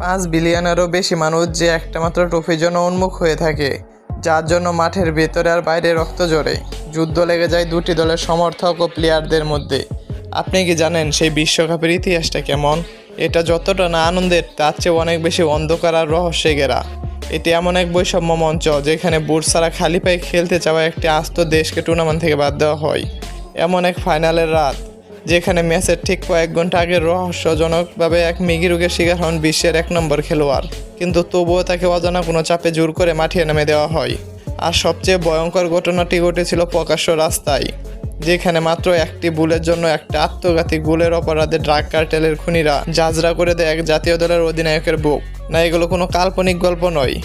5 বিলিয়নেরও বেশি মানুষ যে একটা মাত্র ট্রফির জন্য উন্মুখ হয়ে থাকে, যার জন্য মাঠের ভেতরে আর বাইরে রক্ত ঝরে, যুদ্ধ লেগে যায় দুটি দলের সমর্থক ও প্লেয়ারদের মধ্যে। আপনি কি জানেন সেই বিশ্বকাপের ইতিহাসটা কেমন? এটা যতটা না আনন্দের, তার চেয়ে অনেক বেশি অন্ধকার আর রহস্যে ঘেরা। এটি এমন এক বৈষম্য মঞ্চ যেখানে বুট ছাড়া খালি পায়ে খেলতে চাওয়া একটি আস্ত দেশকে টুর্নামেন্ট থেকে বাদ দেওয়া হয়। এমন এক ফাইনালের রাত যেখানে ম্যাচের ঠিক কয়েক ঘন্টা আগে রহস্যজনকভাবে এক মৃগী রোগের শিকার হন বিশ্বের 1 নম্বর খেলোয়াড়, কিন্তু তবুও তাকে অজানা কোনো চাপে জোর করে মাঠে নেমে দেওয়া হয়। আর সবচেয়ে ভয়ঙ্কর ঘটনাটি ঘটেছিল প্রকাশ্য রাস্তায়, যেখানে মাত্র একটি ভুলের জন্য একটা আত্মঘাতী গোলের অপরাধে ড্রাগ কার্টেলের খুনিরা ঝাঁঝরা করে দেয় এক জাতীয় দলের অধিনায়কের বুক। না, এগুলো কোনো কাল্পনিক গল্প নয়,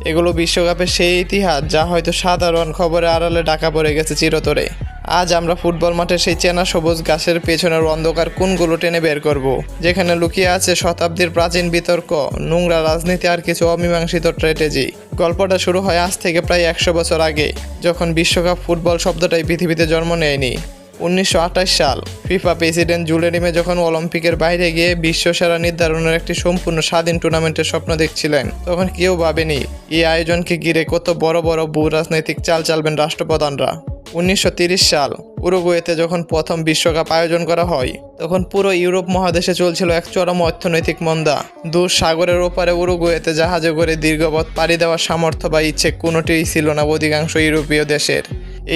এগুলো বিশ্বকাপের সেই ইতিহাস যা হয়তো সাধারণ খবরের আড়ালে ঢাকা পড়ে গেছে চিরতরে। আজ আমরা ফুটবল মাঠে সেই চেনা সবুজ গাছের পেছনের অন্ধকার কোণগুলো টেনে বের করব, যেখানে লুকিয়ে আছে শতাব্দীর প্রাচীন বিতর্ক, নোংরা রাজনীতি আর কিছু অমীমাংসিত স্ট্র্যাটেজি। গল্পটা শুরু হয় আজ থেকে প্রায় 100 বছর আগে, যখন বিশ্বকাপ ফুটবল শব্দটাই পৃথিবীতে জন্ম নেয়নি। 1928 সাল ফিফা প্রেসিডেন্ট জুলে রিমে যখন অলিম্পিকের বাইরে গিয়ে বিশ্বসেরা নির্ধারণের একটি সম্পূর্ণ স্বাধীন টুর্নামেন্টের স্বপ্ন দেখছিলেন, তখন কেউ ভাবেনি এই আয়োজনকে ঘিরে কত বড় বড় ভূ রাজনৈতিক চাল চালবেন রাষ্ট্রপ্রধানরা। 1930 সাল উরুগুয়েতে যখন প্রথম বিশ্বকাপ আয়োজন করা হয়, তখন পুরো ইউরোপ মহাদেশে চলছিল এক চরম অর্থনৈতিক মন্দা। দূর সাগরের ওপারে উরুগুয়েতে জাহাজে করে দীর্ঘপথ পাড়ি দেওয়ার সামর্থ্য বা ইচ্ছে কোনোটিই ছিল না অধিকাংশ ইউরোপীয় দেশের।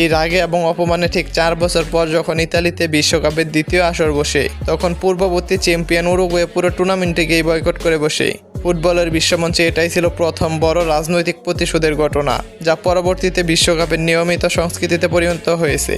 এই রাগে এবং অপমানে ঠিক 4 বছর পর যখন ইতালিতে বিশ্বকাপের দ্বিতীয় আসর বসে, তখন পূর্ববর্তী চ্যাম্পিয়ন উরুগুয়ে পুরো টুর্নামেন্টটিকেই বয়কট করে বসে। ফুটবলের বিশ্বমঞ্চে এটাই ছিল প্রথম বড় রাজনৈতিক প্রতিশোধের ঘটনা, যা পরবর্তীতে বিশ্বকাপের নিয়মিত সংস্কৃতিতে পরিণত হয়েছে।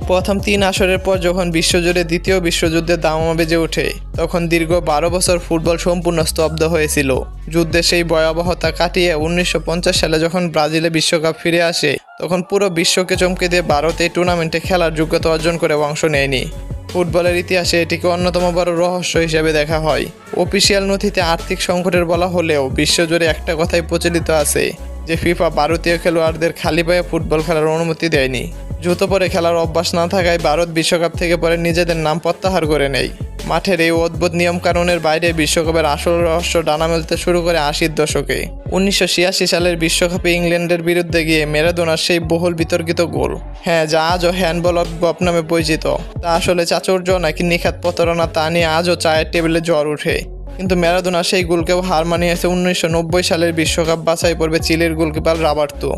প্রথম 3 আসরের পর যখন বিশ্বজুড়ে দ্বিতীয় বিশ্বযুদ্ধের দামামা বেজে ওঠে, তখন দীর্ঘ 12 বছর ফুটবল সম্পূর্ণ স্তব্ধ হয়েছিল। যুদ্ধের সেই ভয়াবহতা কাটিয়ে 1950 সালে যখন ব্রাজিলে বিশ্বকাপ ফিরে আসে, তখন পুরো বিশ্বকে চমকে দিয়ে ভারত এই টুর্নামেন্টে খেলার যোগ্যতা অর্জন করে অংশ নেয়নি। ফুটবলের ইতিহাসে এটিকে অন্যতম বড় রহস্য হিসেবে দেখা হয়। অফিসিয়াল নথিতে আর্থিক সংকটের বলা হলেও বিশ্বজুড়ে একটা কথাই প্রচলিত আছে যে ফিফা ভারতীয় খেলোয়াড়দের খালি পায়ে ফুটবল খেলার অনুমতি দেয়নি। জুতো পরে খেলার অভ্যাস না থাকায় ভারত বিশ্বকাপ থেকে পরে নিজেদের নাম প্রত্যাহার করে নেয়। মাঠের এই অদ্ভুত নিয়মকানুনের বাইরে বিশ্বকাপের আসল রহস্য ডানা মেলতে শুরু করে 80-র দশকে। 1986 সালের বিশ্বকাপে ইংল্যান্ডের বিরুদ্ধে গিয়ে ম্যারাডোনার সেই বহুল বিতর্কিত গোল, হ্যাঁ, যা আজও হ্যান্ডবল অফ গপ নামে পরিচিত, তা আসলে চাতুর্য নাকি নিখাত প্রতারণা তা নিয়ে আজও চায়ের টেবিলে জ্বর ওঠে। কিন্তু ম্যারাডোনা সেই গোলকেও হার মানিয়েছে 1990 সালের বিশ্বকাপ বাছাই পর্বে চিলির গোলকিপার রবার্তো।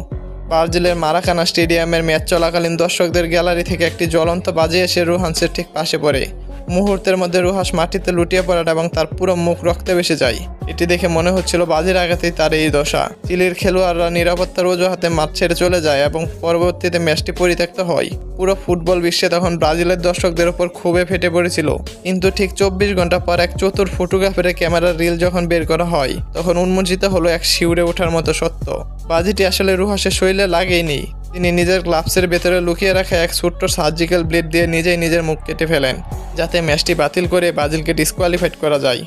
ব্রাজিলের মারাকানা স্টেডিয়ামের ম্যাচ চলাকালীন দর্শকদের গ্যালারি থেকে একটি জ্বলন্ত বাজি এসে রুহান্সের ঠিক পাশে পড়ে। মুহূর্তের মধ্যে রুহাস মাটিতে লুটিয়ে পড়াটা এবং তার পুরো মুখ রক্তে ভেসে যায়। এটি দেখে মনে হচ্ছিল বাজির আঘাতেই তার এই দশা। চিলির খেলোয়াড়রা নিরাপত্তার অজুহাতে মাঠ ছেড়ে চলে যায় এবং পরবর্তীতে ম্যাচটি পরিত্যক্ত হয়। পুরো ফুটবল বিশ্বে তখন ব্রাজিলের দর্শকদের উপর ক্ষোভে ফেটে পড়েছিল। কিন্তু ঠিক 24 ঘন্টা পর এক চতুর ফটোগ্রাফারে ক্যামেরার রিল যখন বের করা হয়, তখন উন্মোচিত হলো এক শিউরে ওঠার মতো সত্য। বাজিটি আসলে রুহাসের শরীরে লাগেইনি। তিনি নিজের গ্লাভসের ভেতরে লুকিয়ে রাখা এক ছোট্ট সার্জিক্যাল ব্লেড দিয়ে নিজেই নিজের মুখ কেটে ফেলেন, যাতে ম্যাচটি বাতিল করে ব্রাজিলকে ডিসকোয়ালিফাইড করা যায়।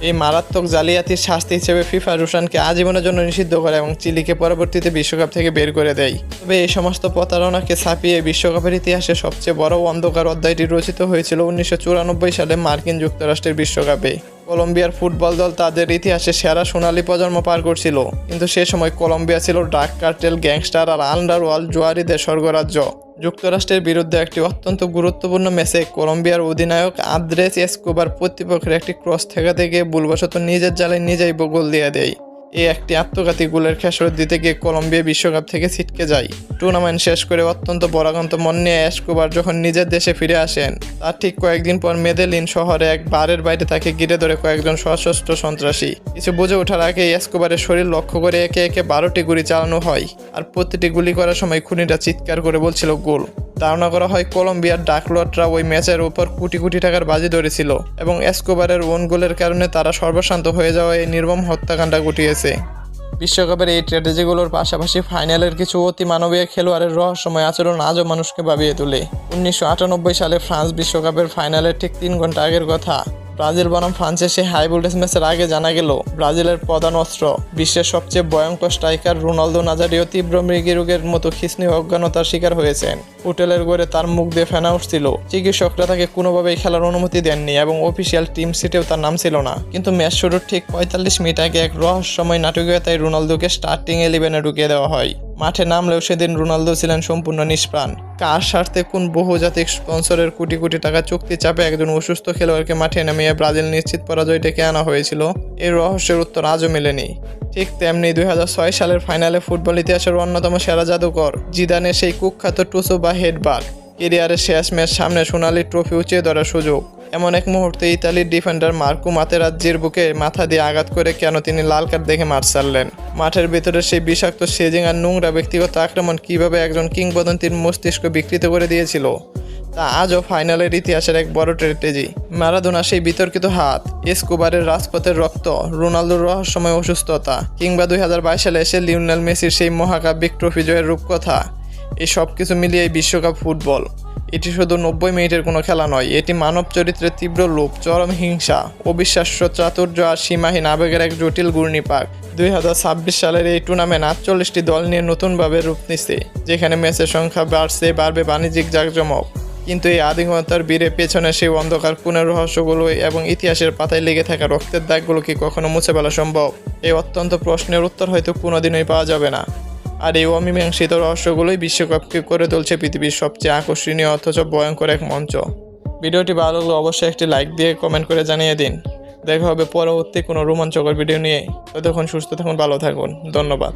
এই মারাত্মক জালিয়াতির শাস্তি হিসেবে ফিফা রুশানকে আজীবনের জন্য নিষিদ্ধ করে এবং চিলিকে পরবর্তীতে বিশ্বকাপ থেকে বের করে দেয়। তবে এই সমস্ত প্রতারণাকে ছাপিয়ে বিশ্বকাপের ইতিহাসে সবচেয়ে বড় অন্ধকার অধ্যায়টি রচিত হয়েছিল 1994 সালে মার্কিন যুক্তরাষ্ট্রের বিশ্বকাপে। কলম্বিয়ার ফুটবল দল তাদের ইতিহাসে সেরা সোনালী প্রজন্ম পার করছিল, কিন্তু সে সময় কলম্বিয়া ছিল ড্রাগ কার্টেল, গ্যাংস্টার আর আন্ডারওয়ার্ল্ড জুয়ারিদের স্বর্গরাজ্য। যুক্তরাষ্ট্রের বিরুদ্ধে একটি অত্যন্ত গুরুত্বপূর্ণ ম্যাচে কলম্বিয়ার অধিনায়ক আন্দ্রেস এসকোবার প্রতিপক্ষের একটি ক্রস ঠেকাতে গিয়ে ভুলবশত নিজের জালে নিজেই গোল দিয়ে দেয়। এই একটি আত্মঘাতী গোলের খেসারত দিতে গিয়ে কলম্বিয়া বিশ্বকাপ থেকে ছিটকে যায়। টুর্নামেন্ট শেষ করে অত্যন্ত বরাকান্ত মন নিয়ে এসকোবার যখন নিজের দেশে ফিরে আসেন, তার ঠিক কয়েকদিন পর মেদেলিন শহরে এক বারের বাইরে তাকে ঘিরে ধরে কয়েকজন সশস্ত্র সন্ত্রাসী। কিছু বুঝে ওঠার আগে এসকোবারের শরীর লক্ষ্য করে একে একে 12টি গুলি চালানো হয়, আর প্রতিটি গুলি করার সময় খুনিরা চিৎকার করে বলছিল গোল। ধারণা করা হয় কলম্বিয়ার ডাকলটরা ওই ম্যাচের উপর কোটি কোটি টাকার বাজি ধরেছিল এবং এসকোবারের ওন গোলের কারণে তারা সর্বশান্ত হয়ে যাওয়া এই নির্মম হত্যাকাণ্ড ঘটিয়েছে। বিশ্বকাপের এই স্ট্র্যাটেজিগুলোর পাশাপাশি ফাইনালের কিছু অতি মানবীয় খেলোয়াড়ের রহস্যময় আচরণ আজও মানুষকে ভাবিয়ে তোলে। 1998 সালে ফ্রান্স বিশ্বকাপের ফাইনালের ঠিক 3 ঘন্টা আগের কথা। ব্রাজিল বনাম ফ্রান্সের সেই হাই ভোল্টেজ ম্যাচের আগে জানা গেল ব্রাজিলের প্রধান অস্ত্র, বিশ্বের সবচেয়ে ভয়ঙ্কর স্ট্রাইকার রোনালদো নাজারিও তীব্র মৃগী রোগের মতো খিঁচনি অজ্ঞানতার শিকার হয়েছেন। হোটেলের ঘরে তার মুখ দিয়ে ফেনা উঠছিল। চিকিৎসকরা তাকে কোনোভাবেই খেলার অনুমতি দেননি এবং অফিসিয়াল টিম সিটেও তার নাম ছিল না। কিন্তু ম্যাচ শুরুর ঠিক ৪৫ মিনিট আগে এক রহস্যময় নাটকীয়তায় রোনালদোকে স্টার্টিং 11-এ ঢুকিয়ে দেওয়া হয়। মাঠে নামলেও সেদিন রোনালদো ছিলেন সম্পূর্ণ নিষ্প্রাণ। কার স্বার্থে কোন বহুজাতিক স্পন্সরের কোটি কোটি টাকা চুক্তি চাপে একজন অসুস্থ খেলোয়াড়কে মাঠে নামিয়ে ব্রাজিল নিশ্চিত পরাজয় ডেকে আনা হয়েছিল, এই রহস্যের উত্তর আজও মেলেনি। ঠিক তেমনি 2006 সালের ফাইনালে ফুটবল ইতিহাসের অন্যতম সেরা জাদুকর জিদানের সেই কুখ্যাত টুসো বা হেডবাট, কেরিয়ারের শেষ ম্যাচ সামনে সোনালি ট্রফি উঁচিয়ে ধরার সুযোগ। এমন এক মুহূর্তে ইতালির ডিফেন্ডার মার্কো মাতেরাজ্জির বুকে মাথা দিয়ে আঘাত করে কেন তিনি লাল কার্ড দেখে মাঠ ছাড়লেন। মাঠের ভেতরে সেই বিষাক্ত সেজিং আর নোংরা ব্যক্তিগত আক্রমণ কিভাবে একজন কিংবদন্তির মস্তিষ্ক বিকৃত করে দিয়েছিল, তা আজও ফাইনালের ইতিহাসের এক বড় ট্র্যাজেডি। ম্যারাডোনার সেই বিতর্কিত হাত, এসকোবারের রাজপথের রক্ত, রোনালদোর রহস্যময় অসুস্থতা, কিংবা 2022 সালে এসে লিওনেল মেসির সেই মহাকাব্যিক ট্রফি জয়ের রূপকথা, এই সব কিছু মিলিয়ে বিশ্বকাপ ফুটবল এটি শুধু 90 মিনিটের কোনো খেলা নয়, এটি মানব চরিত্রের তীব্র লোভ, চরম হিংসা, অবিশ্বাস্য চাতুর্য আর সীমাহীন আবেগের এক জটিল ঘূর্ণিপাক। 2026 সালের এই টুর্নামেন্ট 48টি দল নিয়ে নতুনভাবে রূপ নিচ্ছে, যেখানে ম্যাচের সংখ্যা বাড়বে বাণিজ্যিক জাঁকজমক। কিন্তু এই আধুনিকতার বীরের পেছনে সেই অন্ধকার কোণের রহস্যগুলো এবং ইতিহাসের পাতায় লেগে থাকা রক্তের দাগগুলো কি কখনো মুছে ফেলা সম্ভব? এই অত্যন্ত প্রশ্নের উত্তর হয়তো কোনোদিনই পাওয়া যাবে না। আর এই অমীমাংসিত রহস্যগুলোই বিশ্বকাপকে করে তুলছে পৃথিবীর সবচেয়ে আকর্ষণীয় অথচ ভয়ঙ্কর এক মঞ্চ। ভিডিওটি ভালো লাগলে অবশ্যই একটি লাইক দিয়ে কমেন্ট করে জানিয়ে দিন। দেখা হবে পরবর্তী কোনো রোমাঞ্চকর ভিডিও নিয়ে। ততক্ষণ সুস্থ থাকুন, ভালো থাকুন, ধন্যবাদ।